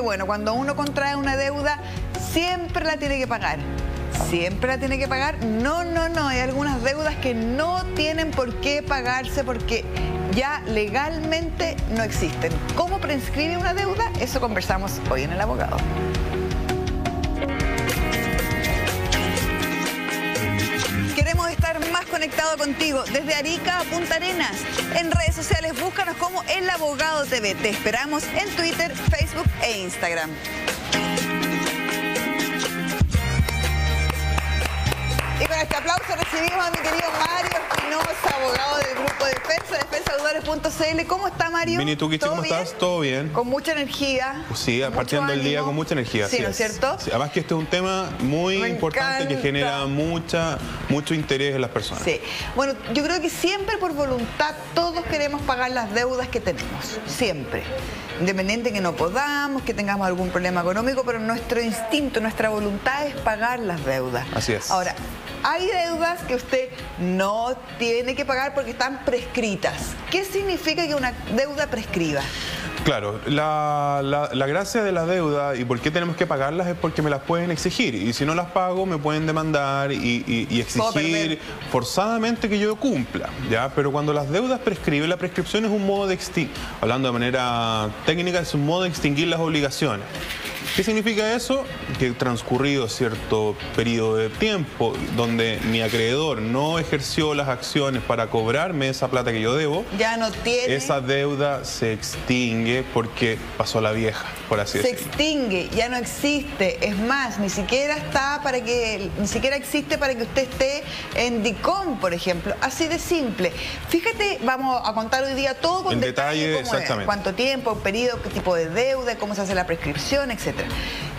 bueno, cuando uno contrae una deuda, siempre la tiene que pagar. ¿Siempre la tiene que pagar? No, no, no. Hay algunas deudas que no tienen por qué pagarse porque ya legalmente no existen. ¿Cómo prescribe una deuda? Eso conversamos hoy en El Abogado. Queremos estar más conectados contigo desde Arica a Punta Arenas. En redes sociales búscanos como El Abogado TV. Te esperamos en Twitter, Facebook e Instagram. Y con este aplauso recibimos a mi querido Mario Espinosa, abogado del Grupo Defensa, defensadeudores.cl. ¿Cómo está, Mario? Bien, ¿y tú, Kichi, cómo estás? ¿Todo bien? Con mucha energía. Pues sí, partiendo el día con mucha energía. Sí, ¿no es cierto? Sí, además que este es un tema muy importante que genera mucho interés en las personas. Sí. Bueno, yo creo que siempre por voluntad todos queremos pagar las deudas que tenemos. Siempre. Independiente que no podamos, que tengamos algún problema económico, pero nuestro instinto, nuestra voluntad es pagar las deudas. Así es. Ahora, hay deudas que usted no tiene que pagar porque están prescritas. ¿Qué significa que una deuda prescriba? Claro, la gracia de la deuda y por qué tenemos que pagarlas es porque me las pueden exigir. Y si no las pago, me pueden demandar y exigir forzadamente que yo cumpla, ¿ya? Pero cuando las deudas prescriben, la prescripción es un modo de extinguir, hablando de manera técnica, es un modo de extinguir las obligaciones. ¿Qué significa eso? Que transcurrido cierto periodo de tiempo donde mi acreedor no ejerció las acciones para cobrarme esa plata que yo debo, ya no tiene. Esa deuda se extingue porque pasó a la vieja, por así decirlo. Se extingue, ya no existe. Es más, ni siquiera existe para que usted esté en DICOM, por ejemplo. Así de simple. Fíjate, vamos a contar hoy día todo con detalle cómo es, cuánto tiempo, periodo, qué tipo de deuda, cómo se hace la prescripción, etc.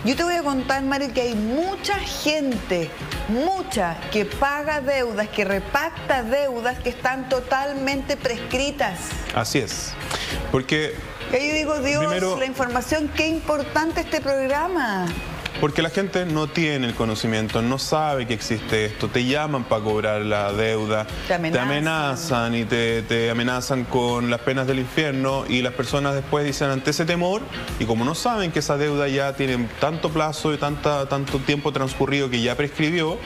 Yo te voy a contar, Mario, que hay mucha gente, que paga deudas, que repacta deudas que están totalmente prescritas. Así es, porque... Que yo digo, Dios, primero, la información, qué importante este programa. Porque la gente no tiene el conocimiento, no sabe que existe esto, te llaman para cobrar la deuda, te amenazan y te amenazan con las penas del infierno y las personas después dicen ante ese temor y como no saben que esa deuda ya tiene tanto plazo y tanto tiempo transcurrido que ya prescribió,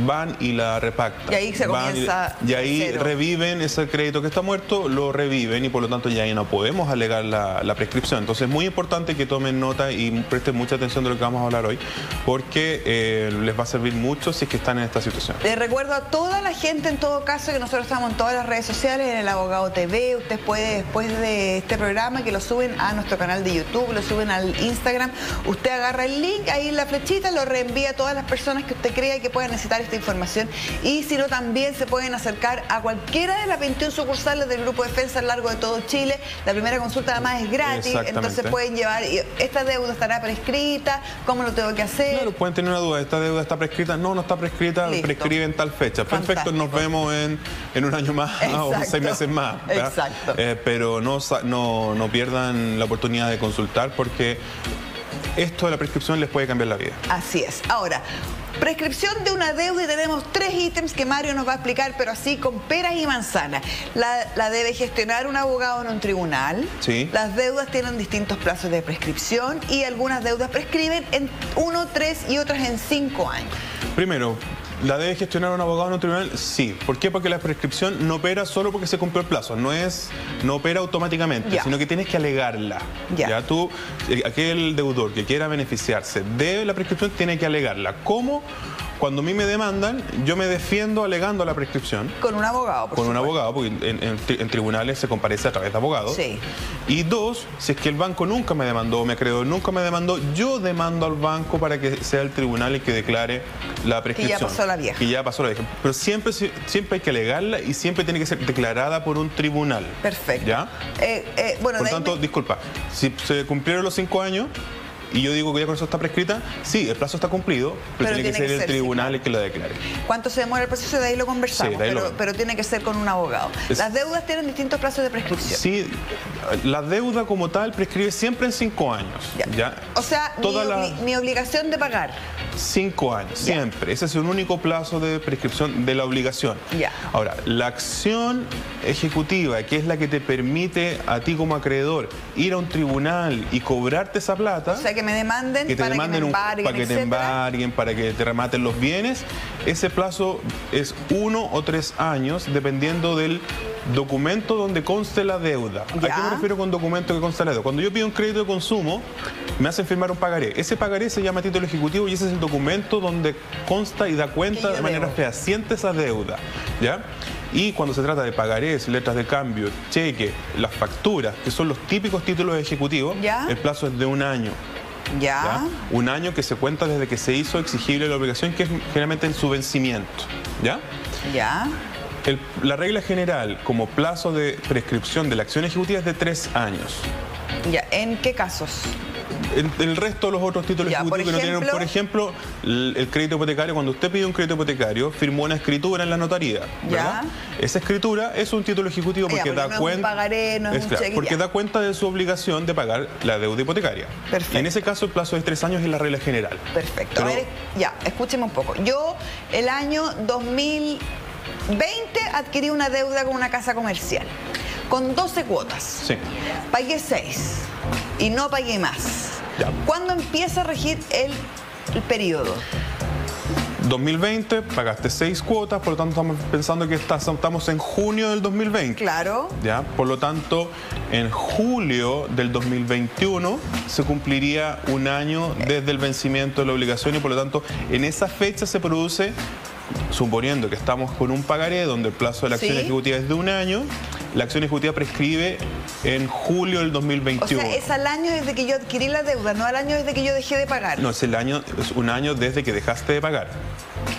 van y la repactan. Y ahí se comienza y ahí reviven ese crédito que está muerto, lo reviven y por lo tanto ya ahí no podemos alegar la prescripción. Entonces es muy importante que tomen nota y presten mucha atención de lo que vamos a hablar hoy porque les va a servir mucho si es que están en esta situación. Les recuerdo a toda la gente en todo caso que nosotros estamos en todas las redes sociales, en El Abogado TV. Usted puede después de este programa que lo suben a nuestro canal de YouTube, lo suben al Instagram, usted agarra el link, ahí en la flechita, lo reenvía a todas las personas que usted crea que puedan necesitar esta información y si no también se pueden acercar a cualquiera de las 21 sucursales del Grupo Defensa a lo largo de todo Chile. La primera consulta además es gratis, entonces pueden llevar, ¿esta deuda estará prescrita? ¿Cómo lo tengo que hacer? Claro, pueden tener una duda, ¿esta deuda está prescrita? No, no está prescrita, prescribe en tal fecha. Perfecto, nos vemos en un año más o 6 meses más. Exacto. Pero no pierdan la oportunidad de consultar porque esto de la prescripción les puede cambiar la vida. Así es. Ahora, prescripción de una deuda y tenemos 3 ítems que Mario nos va a explicar, pero así con peras y manzanas. La debe gestionar un abogado en un tribunal. Sí. Las deudas tienen distintos plazos de prescripción y algunas deudas prescriben en 1, 3 y otras en 5 años. Primero, ¿la debe gestionar un abogado en un tribunal? Sí. ¿Por qué? Porque la prescripción no opera solo porque se cumplió el plazo. No opera automáticamente, sino que tienes que alegarla. Ya tú, aquel deudor que quiera beneficiarse de la prescripción tiene que alegarla. ¿Cómo? Cuando a mí me demandan, yo me defiendo alegando la prescripción. Con un abogado, por supuesto. Un abogado, porque en tribunales se comparece a través de abogados. Sí. Y 2, si es que el banco nunca me demandó, mi acreedor nunca me demandó, yo demando al banco para que sea el tribunal el que declare la prescripción. Que ya pasó la vieja. Que ya pasó la vieja. Pero siempre hay que alegarla y siempre tiene que ser declarada por un tribunal. Perfecto. ¿Ya? Bueno, por tanto, disculpa, si se cumplieron los 5 años, y yo digo que ya con eso está prescrita, sí, el plazo está cumplido, pero tiene que ser el tribunal el que lo declare. ¿Cuánto se demora el proceso? De ahí lo conversamos, sí, pero tiene que ser con un abogado. Las deudas tienen distintos plazos de prescripción. Sí, la deuda como tal prescribe siempre en 5 años. ¿Ya? O sea, mi obligación de pagar. 5 años, siempre. Ese es un único plazo de prescripción de la obligación. Ahora, la acción ejecutiva, que es la que te permite a ti como acreedor ir a un tribunal y cobrarte esa plata. O sea, que me demanden, para que te embarguen, para que te rematen los bienes. Ese plazo es 1 o 3 años, dependiendo del documento donde conste la deuda. ¿A qué me refiero con documento que conste la deuda? Cuando yo pido un crédito de consumo, me hacen firmar un pagaré. Ese pagaré se llama título ejecutivo y ese es el documento donde consta y da cuenta de manera fehaciente esa deuda. ¿Ya? Y cuando se trata de pagarés, letras de cambio, cheque, las facturas, que son los típicos títulos ejecutivos, el plazo es de 1 año. ¿Ya? 1 año que se cuenta desde que se hizo exigible la obligación, que es generalmente en su vencimiento. ¿Ya? La regla general como plazo de prescripción de la acción ejecutiva es de 3 años. ¿En qué casos? El resto de los otros títulos ejecutivos que no tienen, por ejemplo, el crédito hipotecario, cuando usted pide un crédito hipotecario, firmó una escritura en la notaría, ¿verdad? Esa escritura es un título ejecutivo porque da cuenta, porque da cuenta de su obligación de pagar la deuda hipotecaria. Y en ese caso el plazo de 3 años es la regla general. Perfecto. A ver, escúcheme un poco. Yo el año 2020 adquirí una deuda con una casa comercial con 12 cuotas. Pagué 6 y no pagué más. ¿Cuándo empieza a regir el periodo? 2020, pagaste 6 cuotas, por lo tanto estamos pensando que estamos en junio del 2020. Claro. ¿Ya? Por lo tanto, en julio del 2021 se cumpliría 1 año desde el vencimiento de la obligación y por lo tanto en esa fecha se produce, suponiendo que estamos con un pagaré donde el plazo de la acción ejecutiva es de 1 año, la acción ejecutiva prescribe en julio del 2021. O sea, es al año desde que yo adquirí la deuda, no al año desde que yo dejé de pagar. No, es 1 año desde que dejaste de pagar.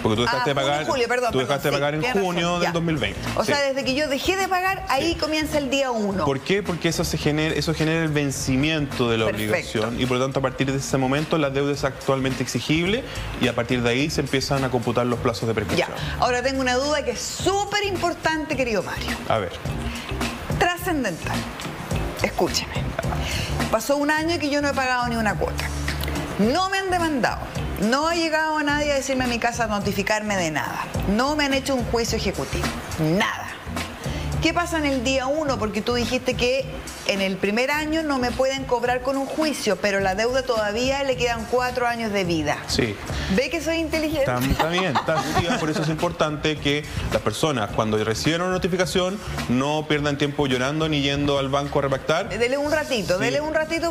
Porque tú dejaste de pagar, de pagar en junio del 2020. O sea, desde que yo dejé de pagar, ahí comienza el día 1. ¿Por qué? Porque eso genera el vencimiento de la obligación y por lo tanto a partir de ese momento la deuda es actualmente exigible y a partir de ahí se empiezan a computar los plazos de prescripción. Ahora tengo una duda que es súper importante, querido Mario. A ver. Trascendental. Escúcheme. Pasó 1 año que yo no he pagado ni una cuota. No me han demandado. No ha llegado nadie a decirme a mi casa a notificarme de nada. No me han hecho un juicio ejecutivo. Nada. ¿Qué pasa en el día 1? Porque tú dijiste que en el primer año no me pueden cobrar con un juicio, pero la deuda todavía le quedan 4 años de vida. Sí. ¿Ve que soy inteligente? Está bien, por eso es importante que las personas cuando reciben una notificación no pierdan tiempo llorando ni yendo al banco a repactar. Dele un ratito,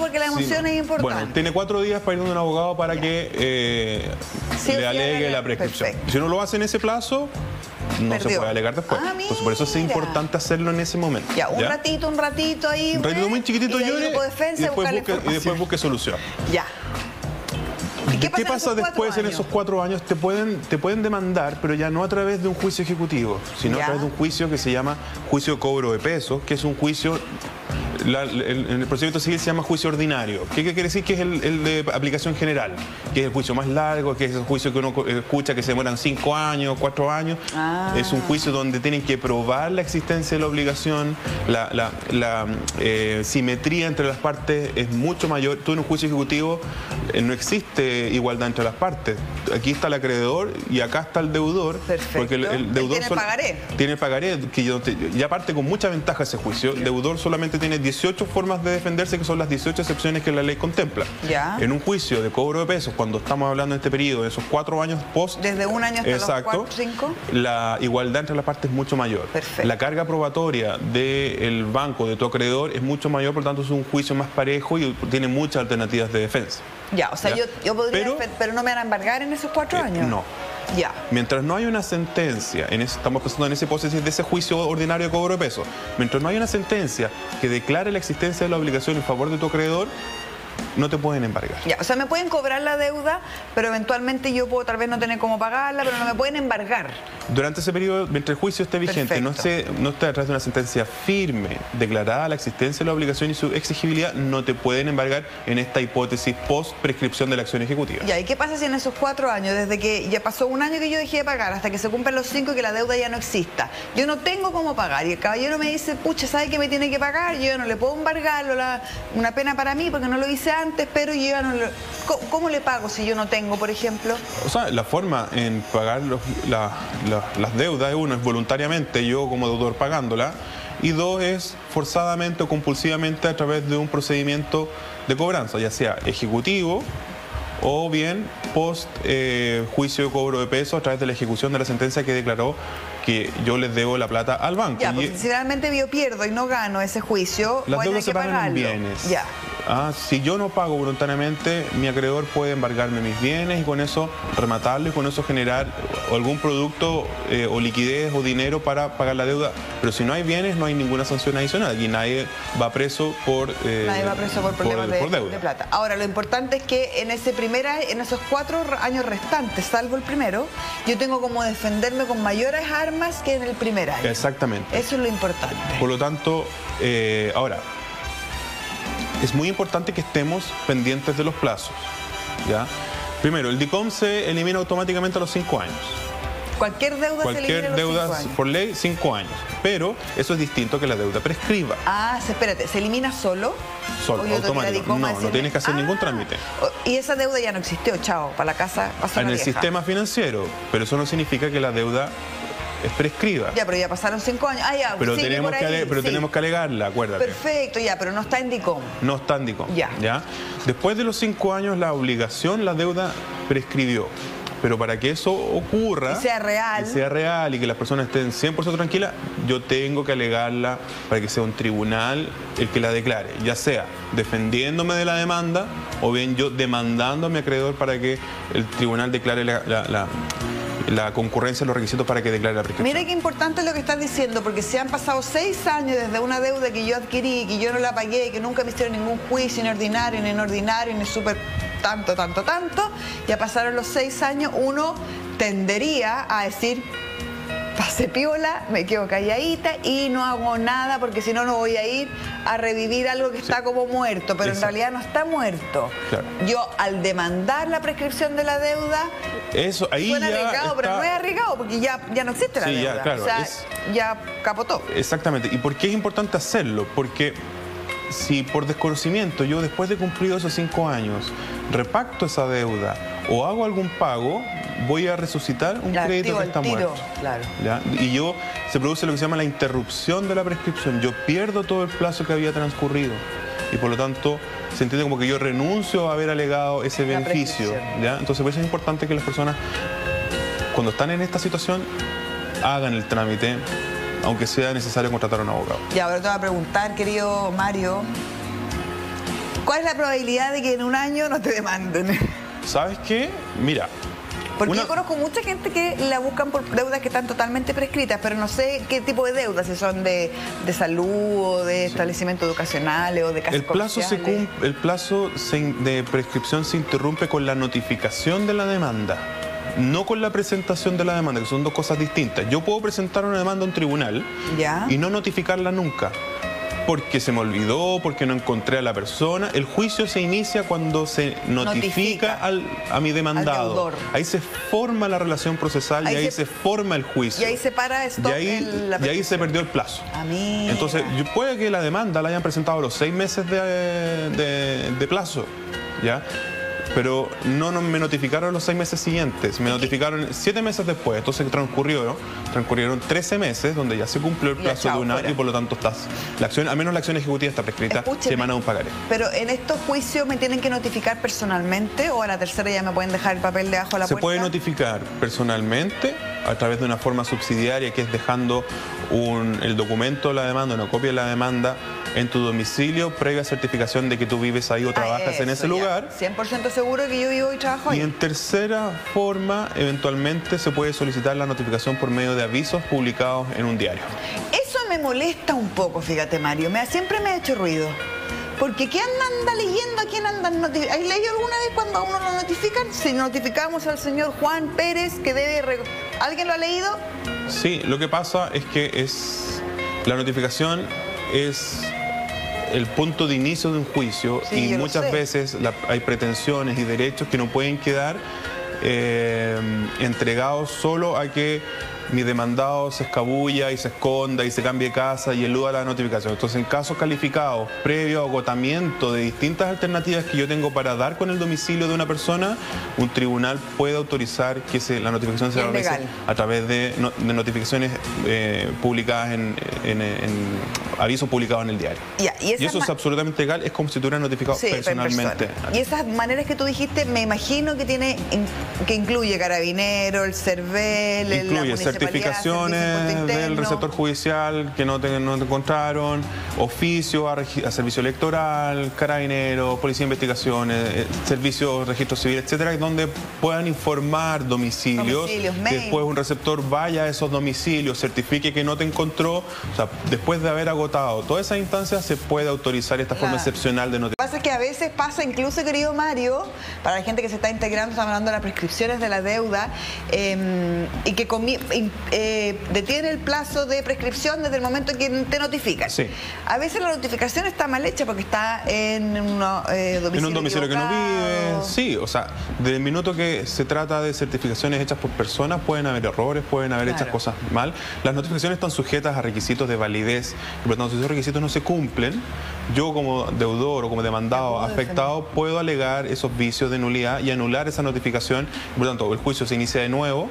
porque la emoción es importante. Bueno, tiene 4 días para ir a un abogado para que le alegue la prescripción. Si no lo hace en ese plazo, no se puede alegar después. Entonces, por eso es importante hacerlo en ese momento. Un ratito ahí. Un ratito muy chiquitito llore y después busque solución. ¿Qué pasa después en esos 4 años? Te pueden demandar, pero ya no a través de un juicio ejecutivo, sino a través de un juicio que se llama juicio de cobro de pesos, que es un juicio... en el procedimiento civil se llama juicio ordinario. ¿Qué quiere decir? Que es el de aplicación general, que es el juicio más largo, que es el juicio que uno escucha que se demoran 5 años, 4 años. Es un juicio donde tienen que probar la existencia de la obligación, la simetría entre las partes es mucho mayor. Tú en un juicio ejecutivo no existe igualdad entre las partes. Aquí está el acreedor y acá está el deudor. Porque el deudor tiene pagaré, que ya parte con mucha ventaja ese juicio. El deudor solamente tiene 18 formas de defenderse, que son las 18 excepciones que la ley contempla. En un juicio de cobro de pesos, cuando estamos hablando en este periodo, de esos 4 años post... Desde 1 año hasta los 4, 5. La igualdad entre las partes es mucho mayor. La carga probatoria del banco, de tu acreedor, es mucho mayor, por lo tanto es un juicio más parejo y tiene muchas alternativas de defensa. O sea, yo podría... Pero no me van a embargar en esos 4 años. No. Mientras no hay una sentencia, estamos pensando en esa hipótesis de ese juicio ordinario de cobro de pesos, mientras no hay una sentencia que declare la existencia de la obligación en favor de tu acreedor, no te pueden embargar. Ya, o sea, me pueden cobrar la deuda, pero eventualmente yo puedo tal vez no tener cómo pagarla, pero no me pueden embargar. Durante ese periodo, mientras el juicio esté vigente, no esté a través de una sentencia firme, declarada la existencia de la obligación y su exigibilidad, no te pueden embargar en esta hipótesis post-prescripción de la acción ejecutiva. Ya, ¿y qué pasa si en esos 4 años, desde que ya pasó un año que yo dejé de pagar, hasta que se cumplen los 5 y que la deuda ya no exista? Yo no tengo cómo pagar y el caballero me dice, pucha, ¿sabe que me tiene que pagar? Yo no le puedo embargarlo, una pena para mí porque no lo hice antes, pero yo ya no lo... ¿Cómo le pago si yo no tengo, por ejemplo? O sea, la forma en pagar las deudas, uno es voluntariamente, yo como deudor pagándola, y dos es forzadamente o compulsivamente a través de un procedimiento de cobranza, ya sea ejecutivo o bien post juicio de cobro de pesos a través de la ejecución de la sentencia que declaró que yo les debo la plata al banco. Ya, porque si realmente yo pierdo y no gano ese juicio, las deudas se pagan en bienes. Ya. Si yo no pago voluntariamente, mi acreedor puede embargarme mis bienes y con eso rematarlo y con eso generar algún producto o liquidez o dinero para pagar la deuda. Pero si no hay bienes, no hay ninguna sanción adicional y nadie va preso por nadie va preso por problemas de plata. Ahora, lo importante es que en esos 4 años restantes, salvo el primero, yo tengo como defenderme con mayores armas que en el primer año. Exactamente. Eso es lo importante. Por lo tanto, ahora, es muy importante que estemos pendientes de los plazos, ¿ya? Primero, el DICOM se elimina automáticamente a los 5 años. Cualquier deuda se elimina a los 5 años. Por ley, 5 años. Pero eso es distinto a que la deuda prescriba. Espérate, ¿se elimina solo? Solo, automático. No tienes que hacer ningún trámite. Y esa deuda ya no existió, chao, para la casa pasó en el sistema financiero, pero eso no significa que la deuda es prescriba. Ya, pero ya pasaron 5 años. Pero tenemos que alegarla, acuérdate. Perfecto, ya, pero no está en DICOM. No está en DICOM. Ya. Después de los 5 años, la obligación, la deuda prescribió. Pero para que eso ocurra... Y sea real y que las personas estén 100% tranquilas, yo tengo que alegarla para que sea un tribunal el que la declare. Ya sea defendiéndome de la demanda o bien yo demandando a mi acreedor para que el tribunal declare la concurrencia de los requisitos para que declare la prescripción. Mira qué importante lo que estás diciendo, porque si han pasado 6 años desde una deuda que yo adquirí, que yo no la pagué, que nunca me hicieron ningún juicio, ni ordinario, ni no ordinario, ni súper tanto, ya pasaron los 6 años, uno tendería a decir, pasé piola, me quedo calladita y no hago nada porque si no, no voy a ir a revivir algo que está como muerto, pero en realidad no está muerto. Claro. Yo, al demandar la prescripción de la deuda, eso ahí suena arriesgado, pero no es arriesgado porque ya no existe la deuda. Ya, claro, o sea, ya capotó. Exactamente. ¿Y por qué es importante hacerlo? Porque si por desconocimiento yo después de cumplido esos 5 años repacto esa deuda o hago algún pago, voy a resucitar un crédito que está muerto. Claro. ¿Ya? Y se produce lo que se llama la interrupción de la prescripción. Yo pierdo todo el plazo que había transcurrido y por lo tanto se entiende como que yo renuncio a haber alegado ese beneficio. ¿Ya? Entonces por eso es importante que las personas cuando están en esta situación hagan el trámite, aunque sea necesario contratar a un abogado. Ya, ahora te voy a preguntar, querido Mario, ¿cuál es la probabilidad de que en un año no te demanden? ¿Sabes qué? Mira. Porque yo conozco mucha gente que la buscan por deudas que están totalmente prescritas, pero no sé qué tipo de deudas, si son de salud o de establecimientos educacionales o de casas comerciales. El plazo de prescripción se interrumpe con la notificación de la demanda, no con la presentación de la demanda, que son 2 cosas distintas. Yo puedo presentar una demanda a un tribunal y no notificarla nunca, porque se me olvidó, porque no encontré a la persona. El juicio se inicia cuando se notifica a mi demandado. Ahí se forma la relación procesal y ahí se forma el juicio. Y ahí se para esto. Y ahí se perdió el plazo. Entonces, puede que la demanda la hayan presentado a los 6 meses de plazo, ¿ya? Pero no me notificaron los 6 meses siguientes, me notificaron 7 meses después. Entonces transcurrieron 13 meses donde ya se cumplió el plazo de un año y por lo tanto al menos la acción ejecutiva está prescrita, se emana un pagaré. Pero en estos juicios me tienen que notificar personalmente o a la tercera ya me pueden dejar el papel debajo de la puerta. Se puede notificar personalmente a través de una forma subsidiaria que es dejando el documento de la demanda, una copia de la demanda en tu domicilio, previa certificación de que tú vives ahí o trabajas en ese lugar. 100% seguro que yo vivo y trabajo ahí. Y en tercera forma, eventualmente se puede solicitar la notificación por medio de avisos publicados en un diario. Eso me molesta un poco, fíjate, Mario. Siempre me ha hecho ruido. Porque ¿quién anda leyendo? ¿A quién andan notificando? ¿Has leído alguna vez cuando a uno lo notifican? Si notificamos al señor Juan Pérez que debe... ¿Alguien lo ha leído? Sí, lo que pasa es que la notificación es el punto de inicio de un juicio, y muchas veces hay pretensiones y derechos que no pueden quedar entregados solo a que mi demandado se escabulla y se esconda y se cambie de casa y eluda la notificación. Entonces, en casos calificados, previo agotamiento de distintas alternativas que yo tengo para dar con el domicilio de una persona, un tribunal puede autorizar que la notificación se realice a través de notificaciones publicadas en avisos publicados en el diario. Y eso es absolutamente legal, es como si tú hubieras notificado personalmente. Y esas maneras que tú dijiste, me imagino que incluye Carabinero, el CERVEL, la municipalidad, certificaciones del receptor judicial que no te encontraron, oficio a servicio electoral, Carabinero, Policía de Investigaciones, servicios, registro civil, etcétera, donde puedan informar domicilios, que después un receptor vaya a esos domicilios, certifique que no te encontró. O sea, después de haber agotado todas esas instancias, se puede autorizar esta forma excepcional de notificación. Lo que pasa es que a veces pasa, incluso, querido Mario, para la gente que se está integrando, estamos hablando de las prescripciones de la deuda, y que detiene el plazo de prescripción desde el momento en que te notifican. Sí. A veces la notificación está mal hecha porque está en un domicilio que no vive. Sí, o sea, desde el minuto que se trata de certificaciones hechas por personas, pueden haber errores, pueden haber hechas cosas mal. Las notificaciones están sujetas a requisitos de validez, y por lo tanto, si esos requisitos no se cumplen, yo como deudor o como demandado afectado puedo alegar esos vicios de nulidad y anular esa notificación. Por lo tanto, el juicio se inicia de nuevo.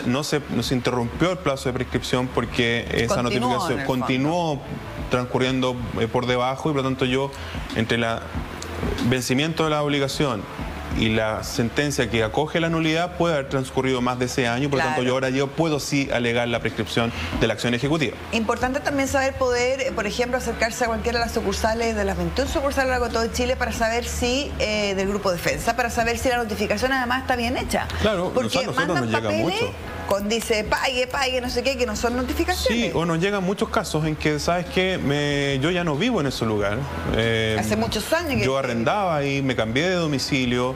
No se interrumpió el plazo de prescripción porque esa notificación continuó transcurriendo por debajo, y por lo tanto yo, entre el vencimiento de la obligación y la sentencia que acoge la nulidad, puede haber transcurrido más de ese año, por lo tanto yo puedo sí alegar la prescripción de la acción ejecutiva. Importante también saber poder, por ejemplo, acercarse a cualquiera de las sucursales, de las 21 sucursales a lo largo de todo Chile, para saber si, del Grupo Defensa, para saber si la notificación además está bien hecha. Claro, porque a nosotros nos llega mucho. Dice pague, no sé qué, que no son notificaciones. Sí, o nos llegan muchos casos en que, ¿sabes qué? Yo ya no vivo en ese lugar. Hace muchos años. Yo arrendaba ahí, me cambié de domicilio,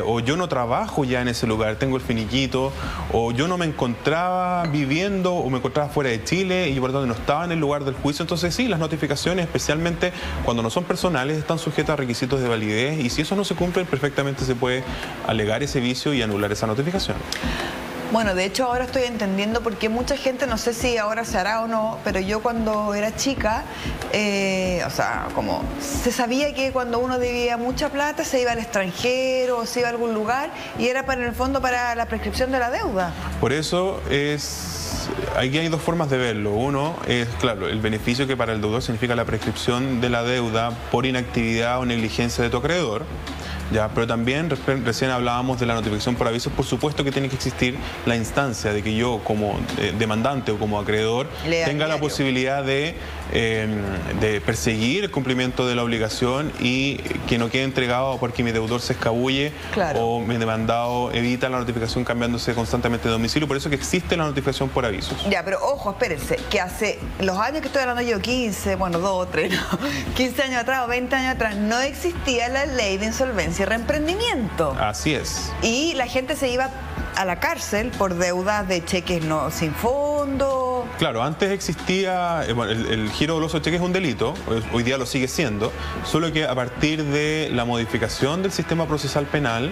o yo no trabajo ya en ese lugar, tengo el finiquito, o yo no me encontraba viviendo, o me encontraba fuera de Chile y por lo tanto no estaba en el lugar del juicio. Entonces sí, las notificaciones, especialmente cuando no son personales, están sujetas a requisitos de validez, y si eso no se cumple, perfectamente se puede alegar ese vicio y anular esa notificación. Bueno, de hecho ahora estoy entendiendo por qué mucha gente, no sé si ahora se hará o no, pero yo cuando era chica, o sea, como se sabía que cuando uno debía mucha plata se iba al extranjero o se iba a algún lugar, y era en el fondo para la prescripción de la deuda. Por eso aquí hay dos formas de verlo. Uno es, claro, el beneficio que para el deudor significa la prescripción de la deuda por inactividad o negligencia de tu acreedor. Pero también recién hablábamos de la notificación por avisos. Por supuesto que tiene que existir la instancia de que yo como demandante o como acreedor tenga la posibilidad de perseguir el cumplimiento de la obligación y que no quede entregado porque mi deudor se escabulle o mi demandado evita la notificación cambiándose constantemente de domicilio. Por eso que existe la notificación por avisos. Ya, pero ojo, espérense, que hace los años que estoy hablando yo, 15, bueno, 2 o 3, no, 15 años atrás o 20 años atrás, no existía la ley de insolvencia y reemprendimiento. Así es. Y la gente se iba a la cárcel por deudas de cheques sin fondo. Claro, antes existía, el giro doloso de cheques es un delito, hoy día lo sigue siendo, solo que a partir de la modificación del sistema procesal penal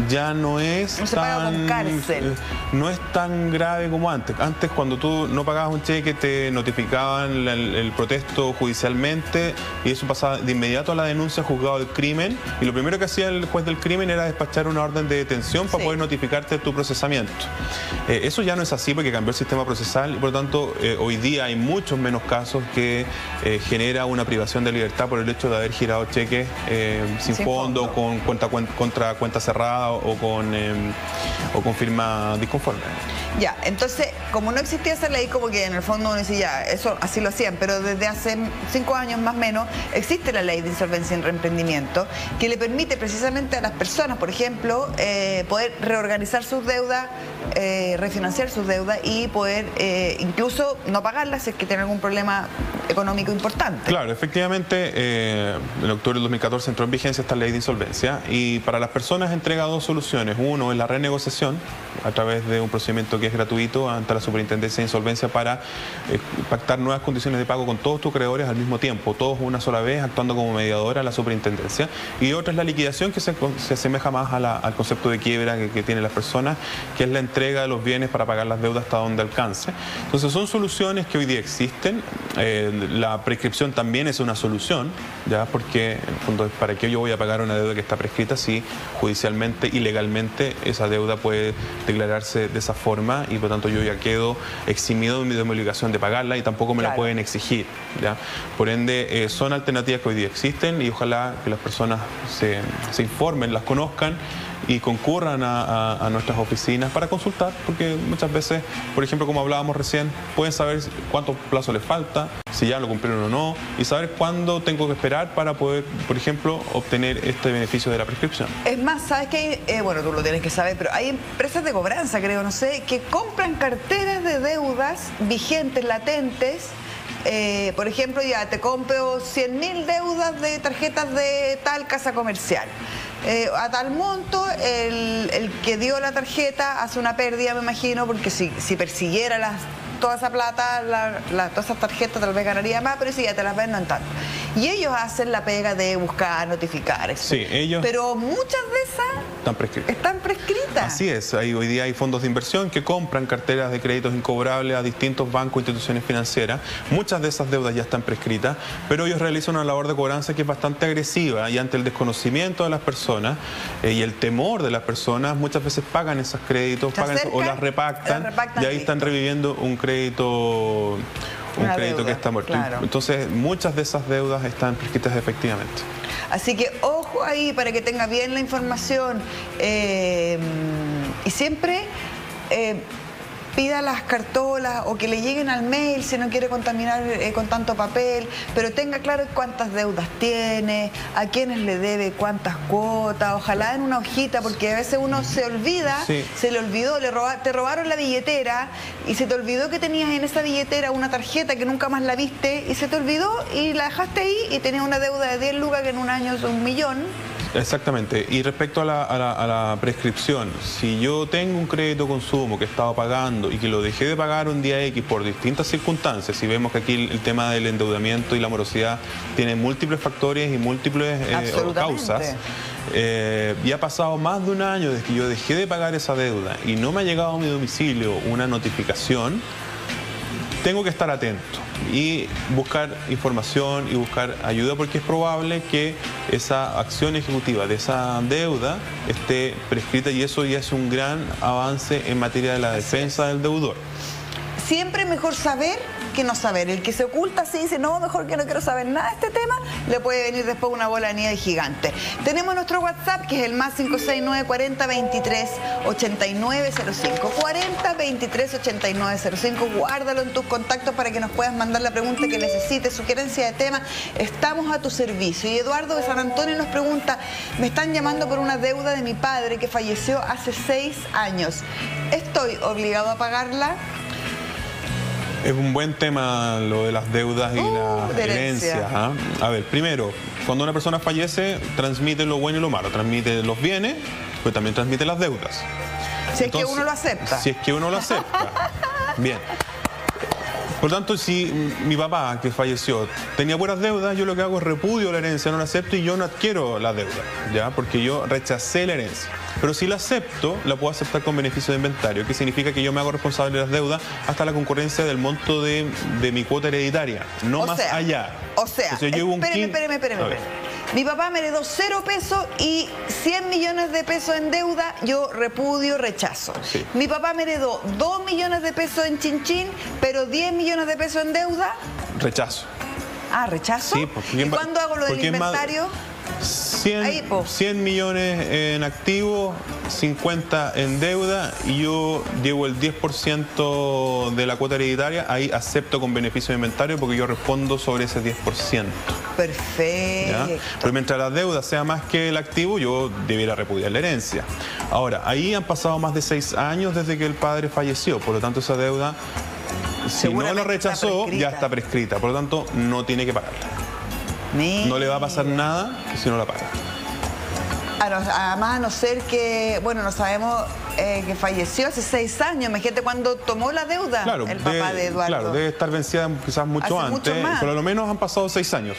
ya no es no se paga con cárcel. No es tan grave como antes. Antes, cuando tú no pagabas un cheque, te notificaban el protesto judicialmente y eso pasaba de inmediato a la denuncia al juzgado del crimen, y lo primero que hacía el juez del crimen era despachar una orden de detención para poder notificarte tu procesamiento. Eso ya no es así porque cambió el sistema procesal y por lo tanto hoy día hay muchos menos casos que genera una privación de libertad por el hecho de haber girado cheques sin fondo, contra cuenta cerrada o con firma disconforme. Ya, entonces, como no existía esa ley, como que en el fondo uno decía, ya, eso así lo hacían, pero desde hace 5 años más o menos existe la ley de insolvencia y reemprendimiento que le permite precisamente a las personas, por ejemplo, poder reorganizar sus deudas, refinanciar sus deudas y poder incluso no pagarlas si es que tienen algún problema económico importante. Claro, efectivamente, en octubre del 2014 entró en vigencia esta ley de insolvencia y para las personas entrega dos soluciones. Uno es la renegociación a través de un procedimiento que es gratuito ante la Superintendencia de Insolvencia para pactar nuevas condiciones de pago con todos tus acreedores al mismo tiempo, todos una sola vez, actuando como mediadora la Superintendencia. Y otra es la liquidación, que se asemeja más al concepto de quiebra que tienen las personas, que es la entrega de los bienes para pagar las deudas hasta donde alcance. Entonces son soluciones que hoy día existen. La prescripción también es una solución, ya, porque en el fondo, ¿para qué yo voy a pagar una deuda que está prescrita si judicialmente y legalmente esa deuda puede declararse de esa forma y por tanto yo ya quedo eximido de mi obligación de pagarla y tampoco me la pueden exigir, ¿ya? Por ende, son alternativas que hoy día existen y ojalá que las personas se informen, las conozcan y concurran a nuestras oficinas para consultar, porque muchas veces, por ejemplo, como hablábamos recién, pueden saber cuánto plazo les falta, si ya lo cumplieron o no, y saber cuándo tengo que esperar para poder, por ejemplo, obtener este beneficio de la prescripción. Es más, ¿sabes qué? Bueno, tú lo tienes que saber, pero hay empresas de cobranza, creo, no sé, que compran carteras de deudas vigentes, latentes. Por ejemplo, ya te compro 100.000 deudas de tarjetas de tal casa comercial. A tal monto, el que dio la tarjeta hace una pérdida, me imagino, porque si persiguiera toda esa plata, todas esas tarjetas tal vez ganaría más, pero si ya te las ven, no en tanto. Y ellos hacen la pega de buscar, notificar, etc. Sí, ellos. Pero muchas de esas están prescritas. Así es, hoy día hay fondos de inversión que compran carteras de créditos incobrables a distintos bancos e instituciones financieras. Muchas de esas deudas ya están prescritas, pero ellos realizan una labor de cobranza que es bastante agresiva y ante el desconocimiento de las personas y el temor de las personas, muchas veces pagan esos créditos, o las repactan y ahí están reviviendo un crédito que está muerto. Claro. Entonces, muchas de esas deudas están prescritas efectivamente. Así que ojo ahí para que tenga bien la información y siempre pida las cartolas o que le lleguen al mail si no quiere contaminar con tanto papel, pero tenga claro cuántas deudas tiene, a quiénes le debe, cuántas cuotas, ojalá en una hojita, porque a veces uno se olvida, se le olvidó, te robaron la billetera y se te olvidó que tenías en esa billetera una tarjeta que nunca más la viste y se te olvidó y la dejaste ahí y tenías una deuda de 10 lucas que en un año es 1.000.000. Exactamente. Y respecto a la prescripción, si yo tengo un crédito consumo que he estado pagando y que lo dejé de pagar un día X por distintas circunstancias, y vemos que aquí el tema del endeudamiento y la morosidad tiene múltiples factores y múltiples causas, y ha pasado más de un año desde que yo dejé de pagar esa deuda y no me ha llegado a mi domicilio una notificación, tengo que estar atento y buscar información y buscar ayuda, porque es probable que esa acción ejecutiva de esa deuda esté prescrita y eso ya es un gran avance en materia de la defensa del deudor. Siempre mejor saber que no saber. El que se oculta así dice, no, mejor que no quiero saber nada de este tema, le puede venir después una bola de nieve gigante. Tenemos nuestro WhatsApp, que es el más 569 40 23 8905. 40 23 8905. Guárdalo en tus contactos para que nos puedas mandar la pregunta que necesites, sugerencia de tema. Estamos a tu servicio. Y Eduardo de San Antonio nos pregunta, me están llamando por una deuda de mi padre que falleció hace 6 años. ¿Estoy obligado a pagarla? Es un buen tema lo de las deudas y las herencias. A ver, primero, cuando una persona fallece, transmite lo bueno y lo malo. Transmite los bienes, pero también transmite las deudas. Si es que uno lo acepta. Si es que uno lo acepta. Bien. Por tanto, si mi papá, que falleció, tenía buenas deudas, yo lo que hago es repudio la herencia, no la acepto y yo no adquiero la deuda, ¿ya? Porque yo rechacé la herencia. Pero si la acepto, la puedo aceptar con beneficio de inventario, que significa que yo me hago responsable de las deudas hasta la concurrencia del monto de mi cuota hereditaria, no más allá. O sea, espéreme. Mi papá me heredó 0 pesos y 100 millones de pesos en deuda, yo repudio, rechazo. Sí. Mi papá me heredó 2 millones de pesos en chinchín, pero 10 millones de pesos en deuda. Rechazo. Ah, ¿rechazo? Sí, ¿Y cuándo hago lo del inventario? 100 millones en activo, 50 en deuda y yo llevo el 10% de la cuota hereditaria, ahí acepto con beneficio de inventario porque yo respondo sobre ese 10%. Perfecto. ¿Ya? Pero mientras la deuda sea más que el activo, yo debiera repudiar la herencia. Ahora, ahí han pasado más de 6 años desde que el padre falleció, por lo tanto esa deuda si no la rechazó, ya está prescrita. Por lo tanto, no tiene que pagarla. No le va a pasar nada si no la paga. Además, a no ser que, bueno, no sabemos que falleció hace 6 años. Imagínate cuando tomó la deuda, claro, el papá de Eduardo. Claro, debe estar vencida quizás mucho antes, pero a lo menos han pasado 6 años.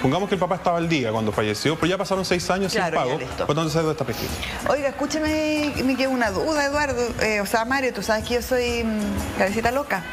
Pongamos que el papá estaba al día cuando falleció, pero ya pasaron 6 años sin pago, por lo tanto esa deuda está prescrita. Oiga, escúcheme, me queda una duda, Eduardo. O sea, Mario, tú sabes que yo soy cabecita loca.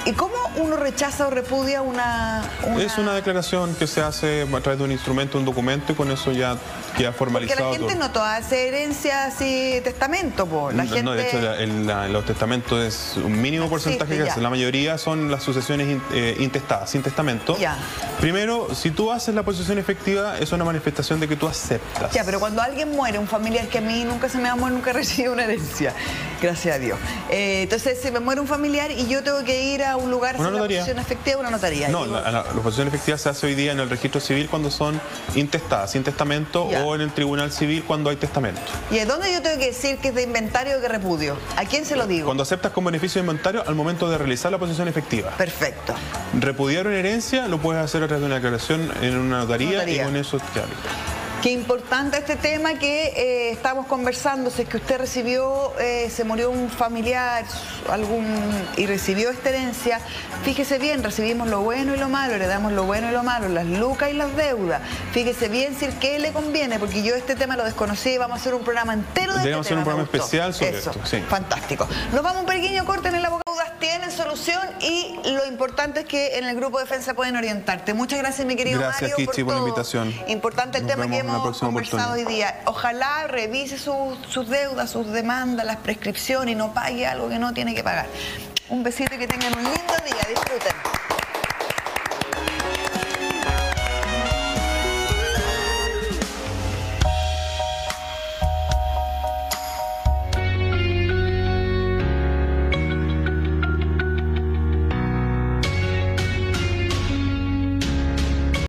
¿Y cómo uno rechaza o repudia una...? Es una declaración que se hace a través de un instrumento, un documento, y con eso ya queda formalizado. Porque la gente no toda hace herencia así, testamento, la gente... No, de hecho, los testamentos es un mínimo porcentaje que hace. La mayoría son las sucesiones intestadas, sin testamento. Ya. Primero, si tú haces la posesión efectiva, es una manifestación de que tú aceptas. Ya, pero cuando alguien muere, un familiar que a mí nunca se me va a morir, nunca recibe una herencia, gracias a Dios. Entonces, se me muere un familiar y yo tengo que ir a un lugar sin la posesión efectiva, una notaría. No, la posesión efectiva se hace hoy día en el registro civil cuando son intestadas, sin testamento, o en el tribunal civil cuando hay testamento. ¿Y es dónde yo tengo que decir que es de inventario o que repudio? ¿A quién se lo digo? Cuando aceptas con beneficio de inventario al momento de realizar la posesión efectiva. Perfecto. Repudiar una herencia lo puedes hacer a través de una declaración en una notaría. Y con eso queda listo. Qué importante este tema que estamos conversando. Si es que usted recibió, se murió un familiar y recibió esta herencia, fíjese bien, recibimos lo bueno y lo malo, heredamos lo bueno y lo malo, las lucas y las deudas. Fíjese bien si el que le conviene, porque yo este tema lo desconocí y vamos a hacer un programa entero de Debemos hacer un programa especial sobre esto. Sí. Fantástico. Nos vamos a un pequeño corte en el abogado. Tienen solución y lo importante es que en el grupo de defensa pueden orientarte. Muchas gracias, mi querido Mario, por la invitación. Importante el tema que hemos conversado hoy día. Ojalá revise sus deudas, sus demandas, las prescripciones y no pague algo que no tiene que pagar. Un besito y que tengan un lindo día. Disfruten.